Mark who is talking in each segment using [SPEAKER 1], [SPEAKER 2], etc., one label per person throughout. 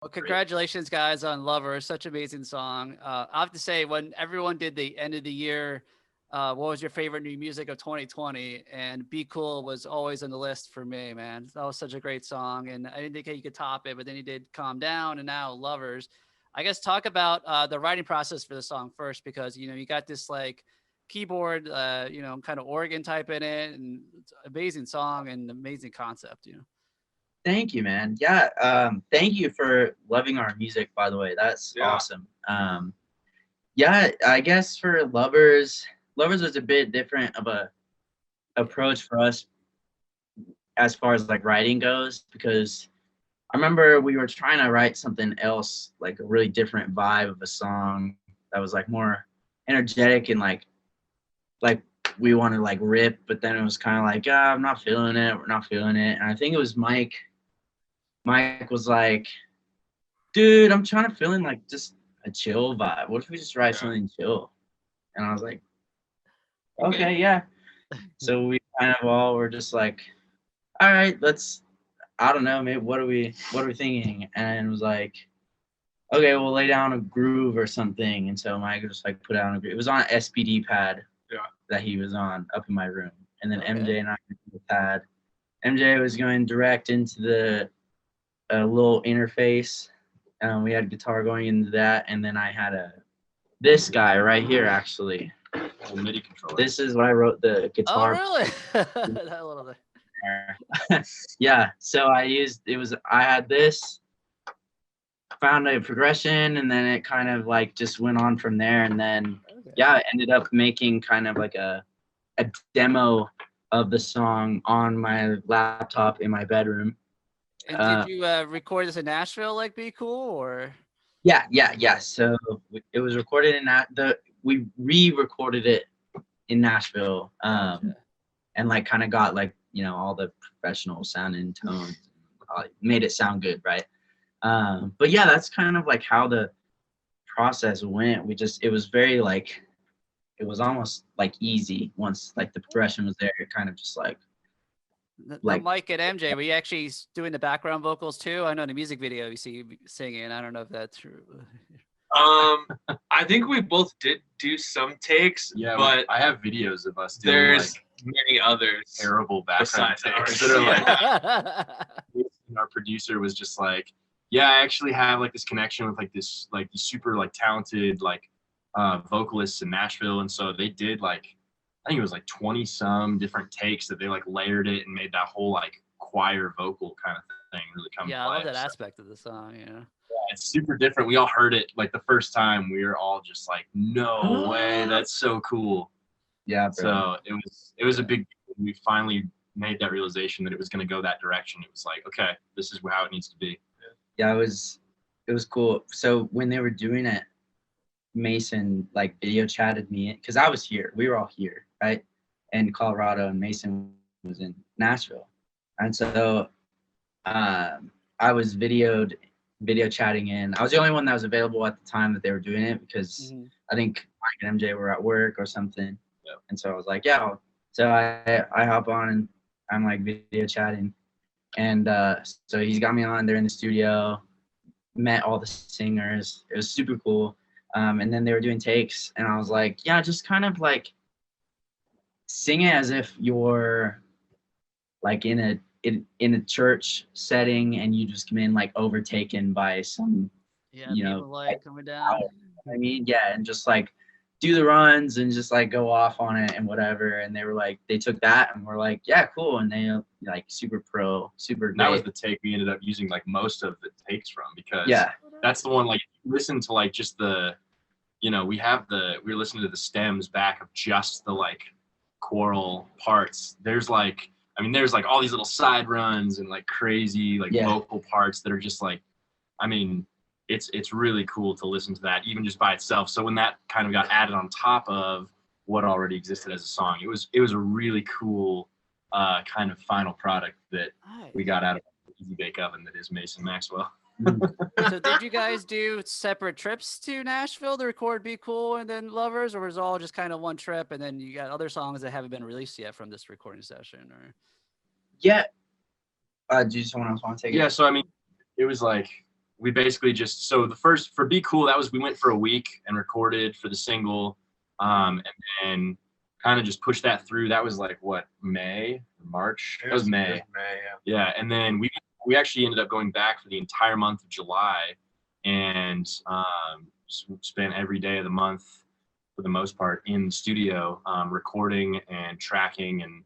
[SPEAKER 1] Well, congratulations, guys, on Lover. Such an amazing song. I have to say, when everyone did the end of the year, what was your favorite new music of 2020? And Be Cool was always on the list for me, man. That was such a great song. And I didn't think you could top it, but then you did Calm Down and now Lovers. I guess talk about the writing process for the song first, because, you got this like keyboard, kind of organ type in it, and it's an amazing song and amazing concept.
[SPEAKER 2] Thank you, man. Yeah. Thank you for loving our music, by the way. That's awesome. Yeah, I guess for Lovers was a bit different of a approach for us as far as like writing goes, because I remember we were trying to write something else, like a really different vibe of a song that was like more energetic and like we wanted to like rip, but then it was kind of like, I'm not feeling it. We're not feeling it. And I think it was Mike. Mike was like, dude, I'm trying to feel in like just a chill vibe. What if we just write something chill? And I was like, okay, yeah. So we kind of all were just like, all right, I don't know, maybe what are we thinking? And it was like, okay, we'll lay down a groove or something. And so Mike just like put out a groove. It was on an SPD pad that he was on up in my room. And then MJ and I went to the pad. MJ was going direct into the little interface. We had guitar going into that, and then I had this guy right here actually.
[SPEAKER 3] A MIDI controller.
[SPEAKER 2] This is what I wrote the guitar.
[SPEAKER 1] Oh, really? That little bit.
[SPEAKER 2] Yeah. So I had this, found a progression, and then it kind of like just went on from there. And then I ended up making kind of like a demo of the song on my laptop in my bedroom.
[SPEAKER 1] And did you record this in Nashville, like Be Cool, or?
[SPEAKER 2] Yeah. So it was recorded in we re-recorded it in Nashville, and like kind of got like all the professional sound and tones, made it sound good, right? But yeah, that's kind of like how the process went. It was very like, it was almost like easy once like the progression was there. It kind of just like
[SPEAKER 1] Mike and MJ, were you actually doing the background vocals too? I know in the music video you see you singing. I don't know if that's true.
[SPEAKER 4] I think we both did do some takes, but
[SPEAKER 3] I have videos of us doing
[SPEAKER 4] there's
[SPEAKER 3] like
[SPEAKER 4] many others
[SPEAKER 3] terrible background takes
[SPEAKER 4] ours.
[SPEAKER 3] that are like and our producer was just like, I actually have like this connection with like this like these super like talented like vocalists in Nashville, and so they did like, I think it was like 20 some different takes that they like layered it and made that whole like choir vocal kind of thing really come to life.
[SPEAKER 1] I love that aspect of the song. Yeah,
[SPEAKER 3] it's super different. We all heard it like the first time. We were all just like, no way, that's so cool.
[SPEAKER 2] Yeah.
[SPEAKER 3] So it was a big. We finally made that realization that it was going to go that direction. It was like, okay, this is how it needs to be.
[SPEAKER 2] Yeah, it was cool. So when they were doing it, Mason like video chatted me because I was here. We were all here, right? In Colorado, and Mason was in Nashville. And so I was video chatting in. I was the only one that was available at the time that they were doing it, because I think Mike and MJ were at work or something.
[SPEAKER 3] Yep.
[SPEAKER 2] And so I was like, so I hop on and I'm like video chatting. And so he's got me on there in the studio, met all the singers. It was super cool. And then they were doing takes, and I was like, just kind of like sing it as if you're like in a church setting, and you just come in like overtaken by some,
[SPEAKER 1] like coming down.
[SPEAKER 2] I mean, and just like do the runs and just like go off on it and whatever. And they were like, they took that and were like, cool. And they like super pro, super great.
[SPEAKER 3] That was the take we ended up using like most of the takes from, because that's the one, like, listen to like just the, we were listening to the stems back of just the like choral parts. There's like all these little side runs and like crazy like vocal parts that are just like, it's really cool to listen to that even just by itself. So when that kind of got added on top of what already existed as a song, it was a really cool kind of final product that we got out of the easy bake oven that is Mason Maxwell.
[SPEAKER 1] So did you guys do separate trips to Nashville to record Be Cool and then Lovers, or was it all just kind of one trip and then you got other songs that haven't been released yet from this recording session? Or
[SPEAKER 2] do someone else want to take it?
[SPEAKER 3] So it was like we basically just, so the first, for Be Cool, we went for a week and recorded for the single, and then kind of just pushed that through. That was like, what, March? That was May.
[SPEAKER 4] It was May, yeah.
[SPEAKER 3] Yeah, and then we actually ended up going back for the entire month of July and spent every day of the month, for the most part, in the studio, recording and tracking and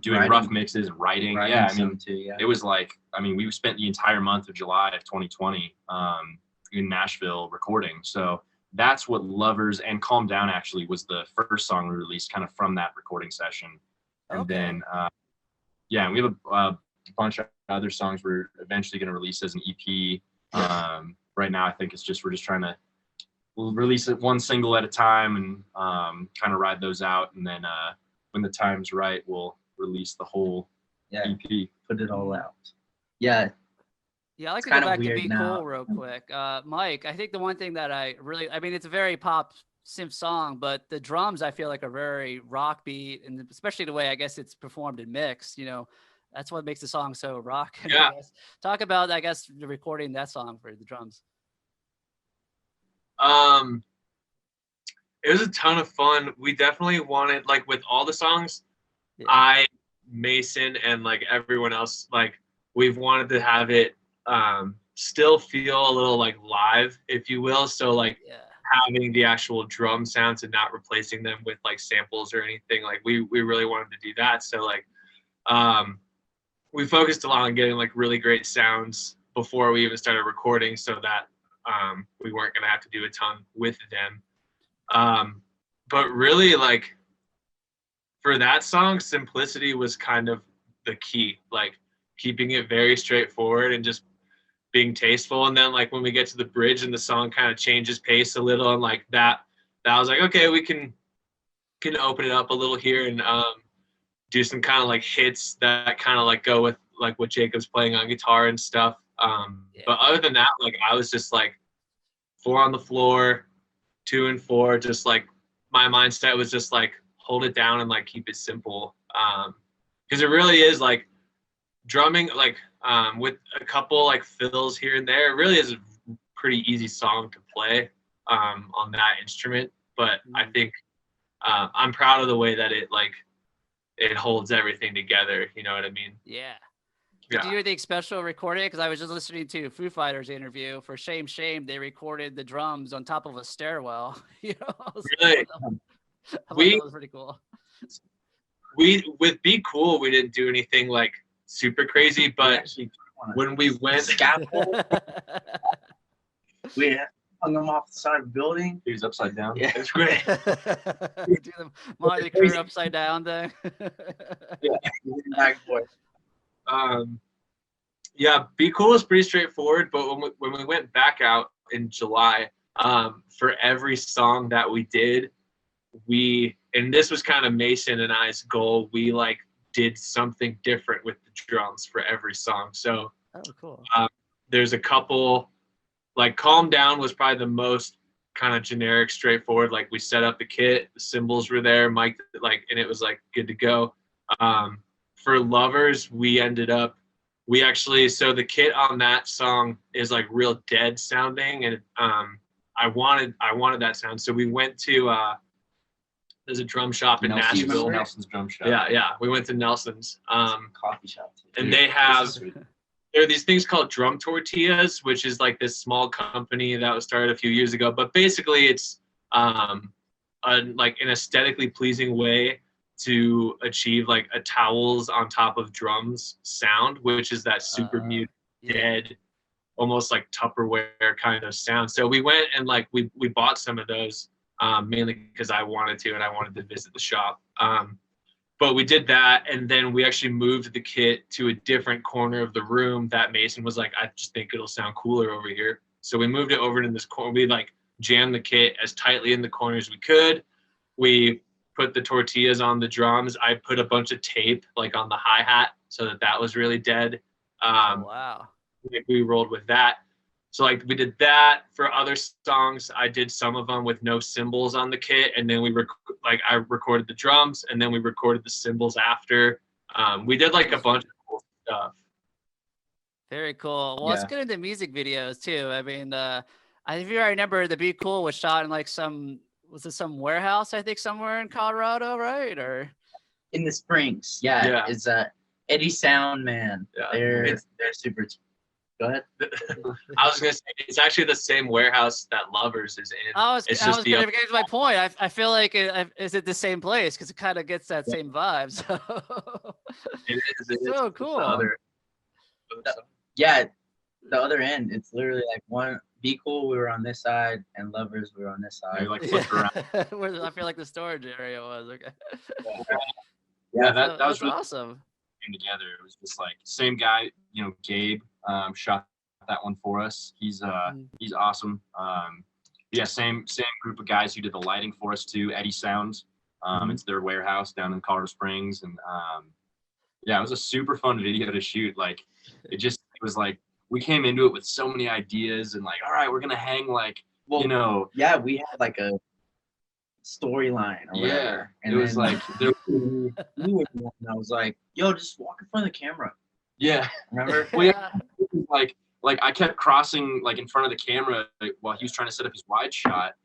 [SPEAKER 3] doing rough mixes and writing. Yeah, I mean, it was like, we spent the entire month of July of 2020 in Nashville recording. So that's what Lovers and Calm Down actually was the first song we released kind of from that recording session. And then, yeah, we have a bunch of other songs we're eventually going to release as an EP. Right now, I think we're just trying to, we'll release it one single at a time and kind of ride those out. And then when the time's right, we'll release the whole EP.
[SPEAKER 2] Put it all out. Yeah.
[SPEAKER 1] Yeah, I like to go back to Be Cool real quick. Mike, I think the one thing that it's a very pop synth song, but the drums I feel like are very rock beat, and especially the way I guess it's performed and mixed, that's what makes the song so rock.
[SPEAKER 4] Yeah.
[SPEAKER 1] Talk about, I guess, the recording that song for the drums.
[SPEAKER 4] It was a ton of fun. We definitely wanted, like, with all the songs, I, Mason, and like everyone else, like, we've wanted to have it still feel a little like live, if you will. So like having the actual drum sounds and not replacing them with like samples or anything, like we really wanted to do that. So like we focused a lot on getting like really great sounds before we even started recording, so that we weren't gonna have to do a ton with them. But really, like, for that song, simplicity was kind of the key, like keeping it very straightforward and just being tasteful. And then like when we get to the bridge and the song kind of changes pace a little, and like that was like, okay, we can open it up a little here and do some kind of like hits that kind of like go with like what Jacob's playing on guitar and stuff. But other than that, like I was just like 4 on the floor, 2 and 4, just like my mindset was just like hold it down and like keep it simple. Because it really is like drumming, like with a couple like fills here and there, it really is a pretty easy song to play on that instrument. But I think I'm proud of the way that it holds everything together. You know what I mean?
[SPEAKER 1] Yeah. Did you hear the special recording? Because I was just listening to Foo Fighters interview for Shame Shame. They recorded the drums on top of a stairwell.
[SPEAKER 4] Really?
[SPEAKER 1] I thought that was pretty cool.
[SPEAKER 4] With Be Cool, we didn't do anything like super crazy, but when we went
[SPEAKER 2] scaffold, we hung them off the side of the building.
[SPEAKER 3] He was upside down.
[SPEAKER 2] Yeah,
[SPEAKER 4] it's great.
[SPEAKER 1] Do the Marty Crew upside down thing.
[SPEAKER 2] Back and forth.
[SPEAKER 4] Yeah, Be Cool is pretty straightforward, but when we went back out in July, for every song that we did, and this was kind of Mason and I's goal, we like did something different with the drums for every song. So
[SPEAKER 1] cool.
[SPEAKER 4] There's a couple, like Calm Down was probably the most kind of generic, straightforward. Like we set up the kit, the cymbals were there, Mike, like, and it was like good to go. For Lovers, so the kit on that song is like real dead sounding, and I wanted that sound. So we went to there's a drum shop in Nashville.
[SPEAKER 3] Nelson's drum shop.
[SPEAKER 4] Yeah. We went to Nelson's
[SPEAKER 2] coffee shop too.
[SPEAKER 4] And there are these things called Drum Tortillas, which is like this small company that was started a few years ago. But basically, it's like an aesthetically pleasing way to achieve like a towels on top of drums sound, which is that super muted, dead, almost like Tupperware kind of sound. So we went and like we bought some of those mainly because I wanted to, and I wanted to visit the shop. But we did that, and then we actually moved the kit to a different corner of the room that Mason was like, I just think it'll sound cooler over here. So we moved it over to this corner. We like jammed the kit as tightly in the corner as we could. We put the tortillas on the drums. I put a bunch of tape like on the hi-hat so that was really dead.
[SPEAKER 1] Wow.
[SPEAKER 4] We rolled with that. So like we did that. For other songs, I did some of them with no cymbals on the kit, and then I recorded the drums, and then we recorded the cymbals after. We did like a bunch of cool stuff.
[SPEAKER 1] Very cool. Well, let's get into music videos too. I mean, if you remember, the Be Cool was shot in like some warehouse, I think, somewhere in Colorado, right? Or
[SPEAKER 2] in the Springs. Yeah. It's Eddie Sound, man. Yeah. They're super. Go ahead.
[SPEAKER 4] I was gonna say it's actually the same warehouse that Lovers is in.
[SPEAKER 1] It's just getting to my point. I feel like is it the same place because it kind of gets that same vibe. So
[SPEAKER 4] it is.
[SPEAKER 1] So cool.
[SPEAKER 2] Yeah, the other end. It's literally like one. Be Cool, we were on this side, and Lovers, we were on this side.
[SPEAKER 3] Like flipped around.
[SPEAKER 1] I feel like the storage area was okay.
[SPEAKER 3] That was really
[SPEAKER 1] awesome.
[SPEAKER 3] Came together. It was just like same guy, Gabe shot that one for us. He's awesome. Same group of guys who did the lighting for us too. Eddie Sounds. It's their warehouse down in Colorado Springs, and it was a super fun video to shoot. Like it was like we came into it with so many ideas and like, all right, we're gonna hang like we had like a storyline or whatever. And it was like
[SPEAKER 2] I was like, yo, just walk in front of the camera.
[SPEAKER 3] Yeah.
[SPEAKER 2] Remember?
[SPEAKER 3] Like I kept crossing like in front of the camera while he was trying to set up his wide shot,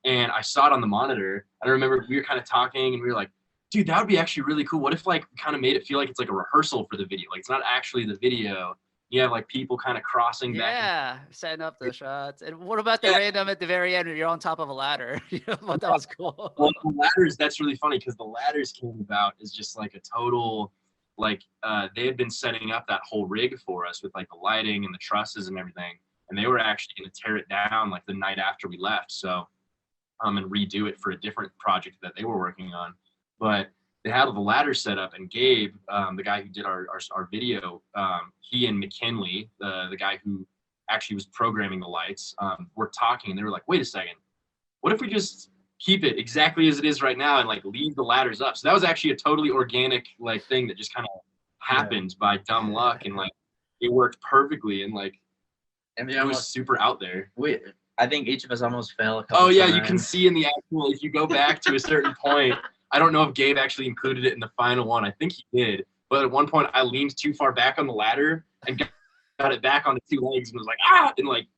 [SPEAKER 3] and I saw it on the monitor. I remember we were kind of talking and we were like, dude, that would be actually really cool. What if like we kind of made it feel like it's like a rehearsal for the video? Like it's not actually the video. You have like people kind of crossing back.
[SPEAKER 1] Yeah, setting up the shots. And what about the random at the very end where you're on top of a ladder? That was cool.
[SPEAKER 3] Well, the ladders, that's really funny because the ladders came about as just like a total, like they had been setting up that whole rig for us with like the lighting and the trusses and everything. And they were actually going to tear it down like the night after we left. So, and redo it for a different project that they were working on. But they had the ladder set up, and Gabe, the guy who did our video, he and McKinley, the guy who actually was programming the lights, were talking, and they were like, wait a second, what if we just keep it exactly as it is right now and like leave the ladders up? So that was actually a totally organic like thing that just kind of happened by dumb luck, and like it worked perfectly, and like it was super out there.
[SPEAKER 2] I think each of us almost fell a couple times.
[SPEAKER 3] You can see in the actual, if you go back to a certain point, I don't know if Gabe actually included it in the final one. I think he did. But at one point, I leaned too far back on the ladder and got it back on the two legs and was like, and like,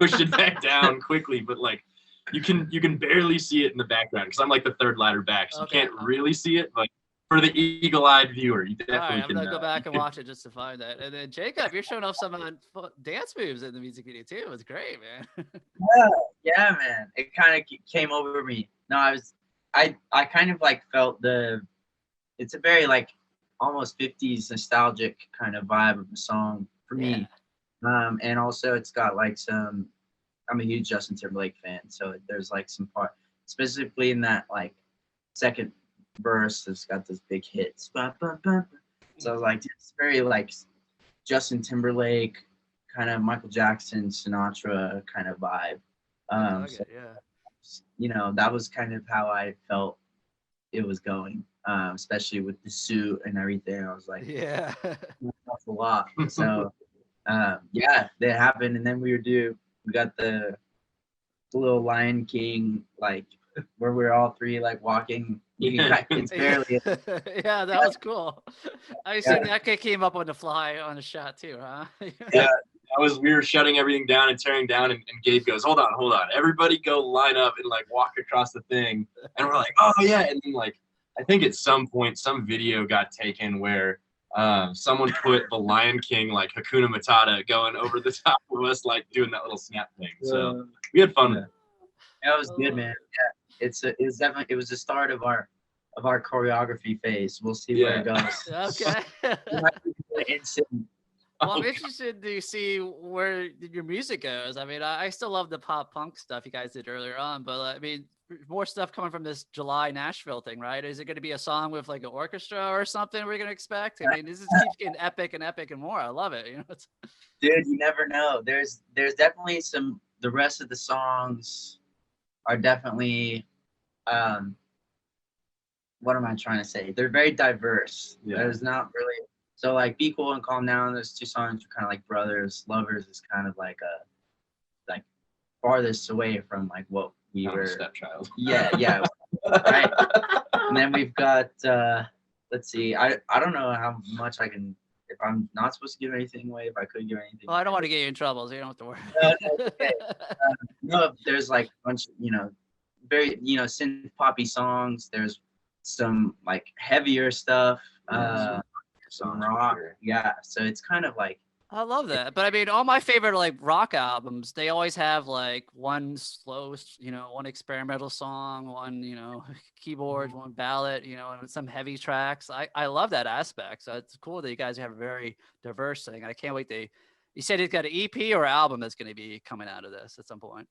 [SPEAKER 3] pushed it back down quickly. But like, you can barely see it in the background because I'm like the third ladder back. So you can't really see it. But for the eagle-eyed viewer, you definitely
[SPEAKER 1] can. I'm going to go back and watch it just to find that. And then Jacob, you're showing off some dance moves in the music video too. It was great, man.
[SPEAKER 2] Yeah, man. It kind of came over me. No, I kind of like felt it's a very like almost 50s nostalgic kind of vibe of the song for me. And also it's got like I'm a huge Justin Timberlake fan. So there's like some part, specifically in that like second verse, it's got those big hits. So I was like, it's very like Justin Timberlake, kind of Michael Jackson, Sinatra kind of vibe. That was kind of how I felt it was going, especially with the suit and everything. I was like, that's a lot. So, that happened. And then we got the little Lion King, like where we're all three like walking. It's barely.
[SPEAKER 1] Yeah, that was cool. I assume that came up on the fly on the shot too, huh?
[SPEAKER 3] We were shutting everything down and tearing down, and Gabe goes, hold on, everybody go line up and like walk across the thing. And we're like, oh yeah. And then like I think at some point some video got taken where someone put the Lion King like Hakuna Matata going over the top of us, like doing that little snap thing. So we had fun with it.
[SPEAKER 2] That was good, man. Yeah, it was the start of our choreography phase. We'll see where it goes.
[SPEAKER 1] Okay. Well, I'm interested to see where your music goes. I mean, I still love the pop punk stuff you guys did earlier on, but I mean, more stuff coming from this July Nashville thing, right? Is it going to be a song with like an orchestra or something we're going to expect? I mean, this keeps getting epic and epic and more. I love it.
[SPEAKER 2] Dude, you never know. There's definitely the rest of the songs are definitely, what am I trying to say? They're very diverse. Yeah. There's not really, so like Be Cool and Calm Down, those two songs are kind of like brothers. Lovers is kind of like farthest away from like what we were.
[SPEAKER 3] Stepchild.
[SPEAKER 2] Yeah. Right. And then we've got, let's see, I don't know how much I can if I'm not supposed to give anything away, if I could give anything.
[SPEAKER 1] Well, I don't want to get you in trouble, so you don't have to worry.
[SPEAKER 2] No, okay. No, there's like a bunch of, very, synth poppy songs. There's some like heavier stuff, some rock. Yeah. So it's kind of like,
[SPEAKER 1] I love that. But I mean, all my favorite like rock albums, they always have like one slow, one experimental song, one, keyboard, one ballad, and some heavy tracks. I love that aspect. So it's cool that you guys have a very diverse thing. I can't wait you said it's got an EP or album that's going to be coming out of this at some point.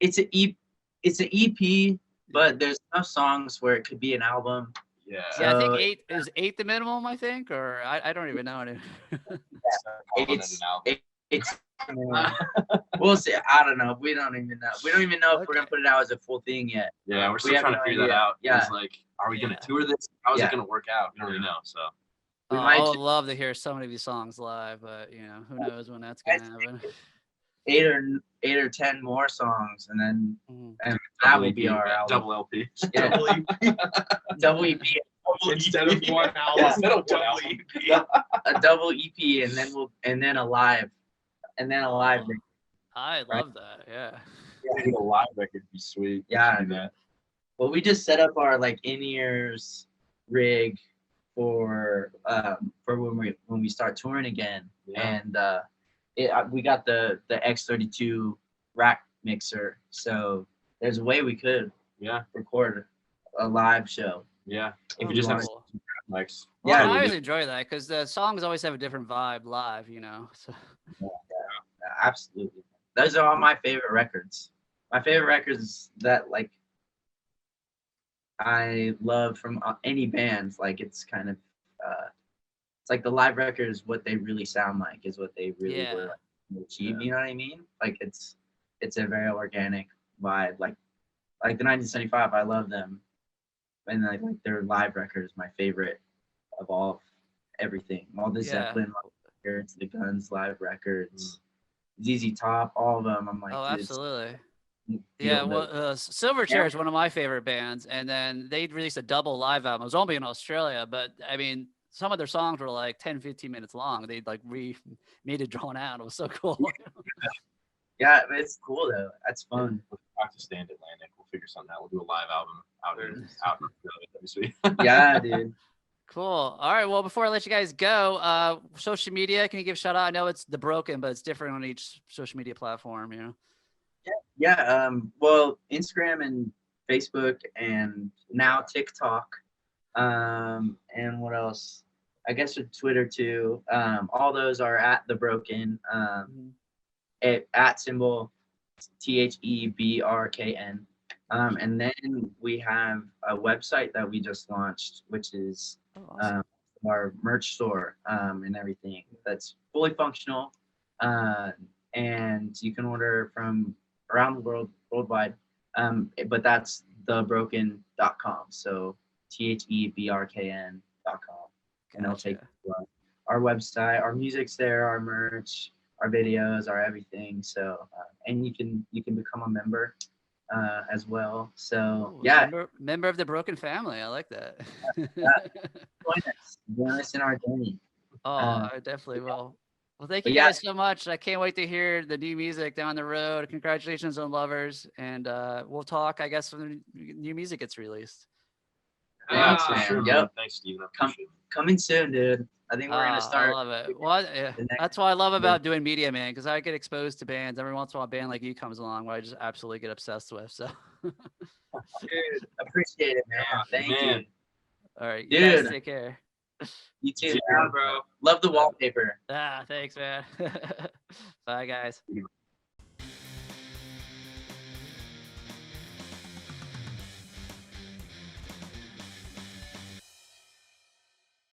[SPEAKER 2] It's an EP, but there's enough songs where it could be an album.
[SPEAKER 3] Yeah.
[SPEAKER 1] So, yeah, I think 8 the minimum, I think, or I don't even know.
[SPEAKER 2] It's we'll see. I don't know. We don't even know. We don't even know if we're gonna put it out as a full thing yet.
[SPEAKER 3] Yeah, we're still trying to figure that out.
[SPEAKER 2] Yeah.
[SPEAKER 3] It's like, are we gonna tour this? How's it gonna work out? We don't really know. So
[SPEAKER 1] I would love to hear so many of these songs live, but who knows when that's gonna happen.
[SPEAKER 2] 8 or 10 more songs, and then and that will be our album.
[SPEAKER 3] Double LP.
[SPEAKER 2] Yeah. Double EP.
[SPEAKER 4] Instead of one album, instead of double EP.
[SPEAKER 2] A double EP, and then a live record.
[SPEAKER 1] I love that. Yeah.
[SPEAKER 3] I think a live record would be sweet.
[SPEAKER 2] Yeah. Well, we just set up our like in-ears rig for when we start touring again, and we got the X32 rack mixer, so there's a way we could record a live show.
[SPEAKER 3] Yeah, if you just have mics.
[SPEAKER 1] Well, I always enjoy that because the songs always have a different vibe live, So.
[SPEAKER 2] Yeah, absolutely. Those are all my favorite records. My favorite records that like I love from any bands. Like it's kind of it's like the live record is what they really sound like, is what they really were achieve. You know what I mean? Like it's a very organic vibe. Like the 1975, I love them, and like their live record is my favorite of everything. All the Zeppelin records, the Guns live records, ZZ Top, all of them. I'm like,
[SPEAKER 1] absolutely. Yeah, well, Silverchair is one of my favorite bands, and then they released a double live album. It was only in Australia, but I mean, some of their songs were like 10, 15 minutes long. They like made it drawn out. It was so cool.
[SPEAKER 2] Yeah, it's cool though. That's fun.
[SPEAKER 3] We'll talk to Stand Atlantic. We'll figure something out. We'll do a live album out this week.
[SPEAKER 2] Yeah, dude.
[SPEAKER 1] Cool. All right. Well, before I let you guys go, social media, can you give a shout out? I know it's The Broken, but it's different on each social media platform,
[SPEAKER 2] Yeah. Well, Instagram and Facebook and now TikTok. And what else? I guess with Twitter too. All those are at The Broken. At symbol THEBRKN. And then we have a website that we just launched, which is our merch store and everything. That's fully functional. And you can order from around the world, worldwide. But that's thebroken.com. So THEBRKN.com. And it'll take you to our website. Our music's there, our merch, our videos, our everything. So and you can become a member as well. So
[SPEAKER 1] member of the Broken family. I like that.
[SPEAKER 2] Join us in our journey.
[SPEAKER 1] I definitely will. Well, thank you guys so much. I can't wait to hear the new music down the road. Congratulations on Lovers, and we'll talk, I guess, when the new music gets released.
[SPEAKER 2] Thanks, man.
[SPEAKER 3] Sure,
[SPEAKER 2] yep.
[SPEAKER 3] Thanks, Steven.
[SPEAKER 2] Coming soon, dude. I think we're gonna start.
[SPEAKER 1] I love it. Well, that's what I love about doing media, man, because I get exposed to bands. Every once in a while, a band like you comes along where I just absolutely get obsessed with. So,
[SPEAKER 2] dude, appreciate it, man. Thank you.
[SPEAKER 1] All right, you guys take care.
[SPEAKER 2] You too, bro. Love the wallpaper.
[SPEAKER 1] Thanks, man. Bye, guys.